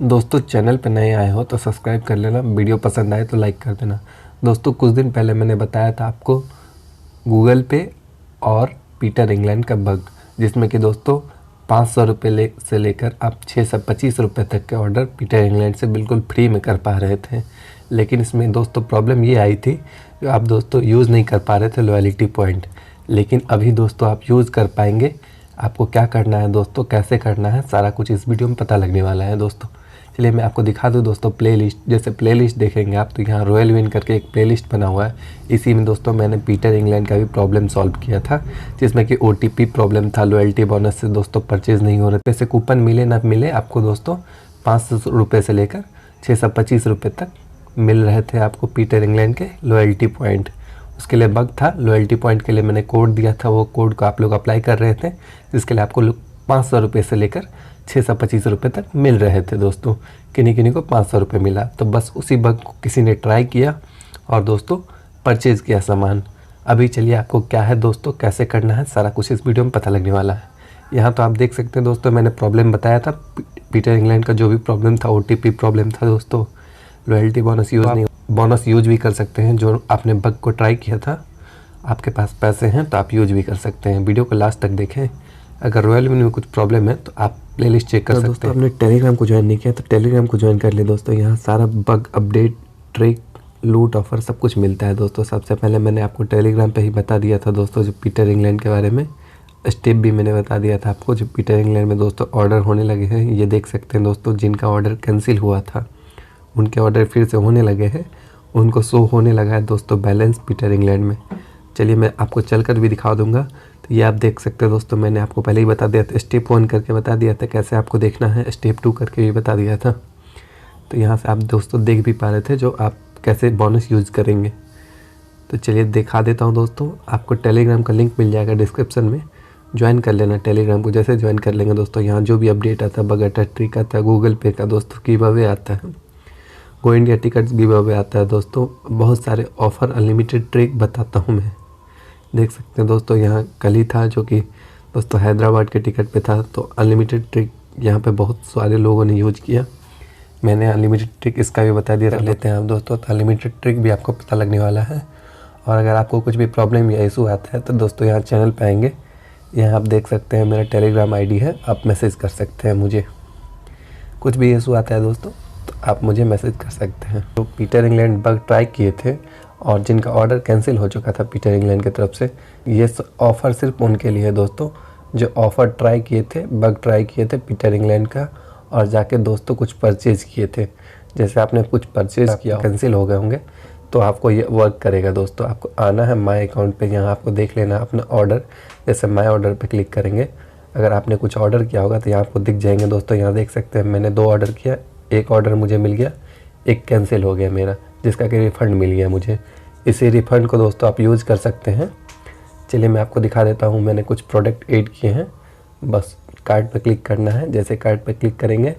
दोस्तों चैनल पे नए आए हो तो सब्सक्राइब कर लेना, वीडियो पसंद आए तो लाइक कर देना। दोस्तों कुछ दिन पहले मैंने बताया था आपको गूगल पे और पीटर इंग्लैंड का बग, जिसमें कि दोस्तों 500 रुपये से लेकर आप 625 रुपये तक के ऑर्डर पीटर इंग्लैंड से बिल्कुल फ्री में कर पा रहे थे। लेकिन इसमें दोस्तों प्रॉब्लम ये आई थी कि आप दोस्तों यूज़ नहीं कर पा रहे थे लॉयल्टी पॉइंट। लेकिन अभी दोस्तों आप यूज़ कर पाएंगे। आपको क्या करना है दोस्तों, कैसे करना है, सारा कुछ इस वीडियो में पता लगने वाला है दोस्तों। चलिए मैं आपको दिखा दूँ दोस्तों प्लेलिस्ट। जैसे प्लेलिस्ट देखेंगे आप तो यहाँ रॉयल विन करके एक प्लेलिस्ट बना हुआ है। इसी में दोस्तों मैंने पीटर इंग्लैंड का भी प्रॉब्लम सॉल्व किया था, जिसमें कि OTP प्रॉब्लम था। लॉयल्टी बोनस से दोस्तों परचेज़ नहीं हो रहे थे। ऐसे कूपन मिले ना मिले आपको दोस्तों 500 रुपये से लेकर 625 रुपये तक मिल रहे थे आपको पीटर इंग्लैंड के लॉयल्टी पॉइंट। उसके लिए बग था। लॉयल्टी पॉइंट के लिए मैंने कोड दिया था, वो कोड को आप लोग अप्लाई कर रहे थे, जिसके लिए आपको 500 रुपये से लेकर 625 रुपये तक मिल रहे थे दोस्तों। किन्हीं को 500 रुपये मिला। तो बस उसी बग को किसी ने ट्राई किया और दोस्तों परचेज़ किया सामान। अभी चलिए आपको क्या है दोस्तों, कैसे करना है, सारा कुछ इस वीडियो में पता लगने वाला है। यहाँ तो आप देख सकते हैं दोस्तों, मैंने प्रॉब्लम बताया था पीटर इंग्लैंड का जो भी प्रॉब्लम था, OTP प्रॉब्लम था दोस्तों। लॉयल्टी बोनस यूज़ नहीं, बोनस यूज भी कर सकते हैं। जो आपने बग को ट्राई किया था, आपके पास पैसे हैं तो आप यूज भी कर सकते हैं। वीडियो को लास्ट तक देखें। अगर रॉयल विन में कुछ प्रॉब्लम है तो आप प्लेलिस्ट चेक कर सकते हैं। दोस्तों आपने टेलीग्राम को ज्वाइन नहीं किया तो टेलीग्राम को ज्वाइन कर ले दोस्तों। यहाँ सारा बग अपडेट, ट्रिक, लूट ऑफर सब कुछ मिलता है दोस्तों। सबसे पहले मैंने आपको टेलीग्राम पे ही बता दिया था दोस्तों, जो पीटर इंग्लैंड के बारे में स्टेप भी मैंने बता दिया था आपको। जो पीटर इंग्लैंड में दोस्तों ऑर्डर होने लगे हैं, ये देख सकते हैं दोस्तों। जिनका ऑर्डर कैंसिल हुआ था उनके ऑर्डर फिर से होने लगे हैं, उनको शो होने लगा है दोस्तों बैलेंस पीटर इंग्लैंड में। चलिए मैं आपको चलकर भी दिखा दूंगा। तो ये आप देख सकते हैं दोस्तों, मैंने आपको पहले ही बता दिया था, स्टेप 1 करके बता दिया था कैसे आपको देखना है, स्टेप 2 करके भी बता दिया था। तो यहाँ से आप दोस्तों देख भी पा रहे थे जो आप कैसे बोनस यूज़ करेंगे। तो चलिए दिखा देता हूँ दोस्तों। आपको टेलीग्राम का लिंक मिल जाएगा डिस्क्रिप्शन में, ज्वाइन कर लेना टेलीग्राम को। जैसे ज्वाइन कर लेंगे दोस्तों, यहाँ जो भी अपडेट आता है, बग आता, ट्रिक आता है, गूगल पे का दोस्तों गिव अवे आता है, go India tickets give away आता है दोस्तों। बहुत सारे ऑफ़र, अनलिमिटेड ट्रिक बताता हूँ मैं। देख सकते हैं दोस्तों, यहाँ कल ही था जो कि दोस्तों हैदराबाद के टिकट पे था। तो अनलिमिटेड ट्रिक यहाँ पे बहुत सारे लोगों ने यूज किया। मैंने अनलिमिटेड ट्रिक इसका भी बता दिया। लेते हैं आप दोस्तों, तो अनलिमिटेड ट्रिक भी आपको पता लगने वाला है। और अगर आपको कुछ भी प्रॉब्लम या इशू आता है तो दोस्तों यहाँ चैनल पे आएंगे। यहाँ आप देख सकते हैं मेरा टेलीग्राम ID है, आप मैसेज कर सकते हैं मुझे। कुछ भी इशू आता है दोस्तों तो आप मुझे मैसेज कर सकते हैं। तो पीटर इंग्लैंड बग ट्राई किए थे और जिनका ऑर्डर कैंसिल हो चुका था पीटर इंग्लैंड की तरफ से, ये ऑफ़र सिर्फ उनके लिए है दोस्तों जो ऑफ़र ट्राई किए थे, बग ट्राई किए थे पीटर इंग्लैंड का, और जाके दोस्तों कुछ परचेज़ किए थे। जैसे आपने कुछ परचेज़ किया, कैंसिल हो गए होंगे, तो आपको ये वर्क करेगा दोस्तों। आपको आना है माय अकाउंट पे, यहाँ आपको देख लेना अपना ऑर्डर। जैसे माय ऑर्डर पे क्लिक करेंगे, अगर आपने कुछ ऑर्डर किया होगा तो यहाँ आपको दिख जाएंगे दोस्तों। यहाँ देख सकते हैं मैंने 2 ऑर्डर किया, एक ऑर्डर मुझे मिल गया, एक कैंसिल हो गया मेरा, जिसका कि रिफ़ंड मिल गया मुझे। इसी रिफ़ंड को दोस्तों आप यूज़ कर सकते हैं। चलिए मैं आपको दिखा देता हूँ। मैंने कुछ प्रोडक्ट ऐड किए हैं, बस कार्ड पे क्लिक करना है। जैसे कार्ड पे क्लिक करेंगे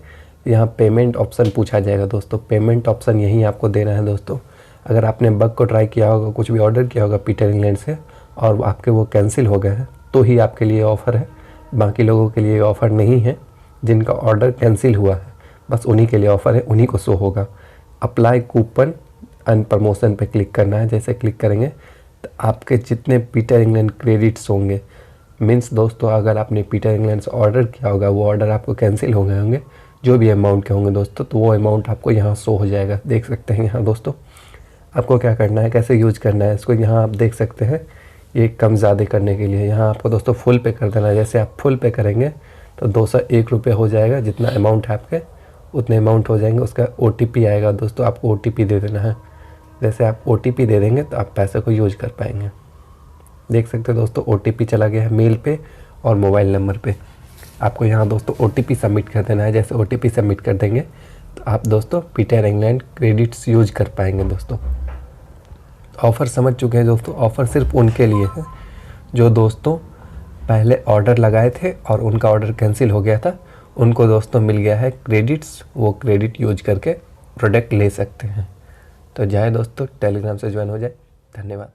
यहाँ पेमेंट ऑप्शन पूछा जाएगा दोस्तों। पेमेंट ऑप्शन यहीं आपको देना है दोस्तों। अगर आपने बग को ट्राई किया होगा, कुछ भी ऑर्डर किया होगा पीटर इंग्लैंड से और आपके वो कैंसिल हो गए हैं, तो ही आपके लिए ऑफ़र है। बाकी लोगों के लिए ऑफ़र नहीं है। जिनका ऑर्डर कैंसिल हुआ है बस उन्हीं के लिए ऑफ़र है, उन्हीं को शो होगा। अप्लाई कूपन एंड प्रमोशन पे क्लिक करना है। जैसे क्लिक करेंगे तो आपके जितने पीटर इंग्लैंड क्रेडिट्स होंगे, मीन्स दोस्तों अगर आपने पीटर इंग्लैंड से ऑर्डर किया होगा, वो ऑर्डर आपको कैंसिल हो गए होंगे, जो भी अमाउंट के होंगे दोस्तों, तो वो अमाउंट आपको यहाँ शो हो जाएगा। देख सकते हैं यहाँ दोस्तों। आपको क्या करना है, कैसे यूज करना है इसको, यहाँ आप देख सकते हैं। ये कम ज़्यादा करने के लिए यहाँ आपको दोस्तों फुल पे कर देना है। जैसे आप फुल पे करेंगे तो 201 रुपये हो जाएगा। जितना अमाउंट है आपके उतने अमाउंट हो जाएंगे। उसका OTP आएगा दोस्तों, आपको OTP दे देना है। जैसे आप OTP दे देंगे तो आप पैसे को यूज कर पाएंगे। देख सकते हैं दोस्तों OTP चला गया है मेल पे और मोबाइल नंबर पे। आपको यहाँ दोस्तों OTP सबमिट कर देना है। जैसे OTP सबमिट कर देंगे तो आप दोस्तों पीटर इंग्लैंड क्रेडिट्स यूज कर पाएंगे दोस्तों। ऑफ़र समझ चुके हैं दोस्तों। ऑफ़र सिर्फ उनके लिए है जो दोस्तों पहले ऑर्डर लगाए थे और उनका ऑर्डर कैंसिल हो गया था। उनको दोस्तों मिल गया है क्रेडिट्स, वो क्रेडिट यूज करके प्रोडक्ट ले सकते हैं। तो जाए दोस्तों टेलीग्राम से ज्वाइन हो जाए। धन्यवाद।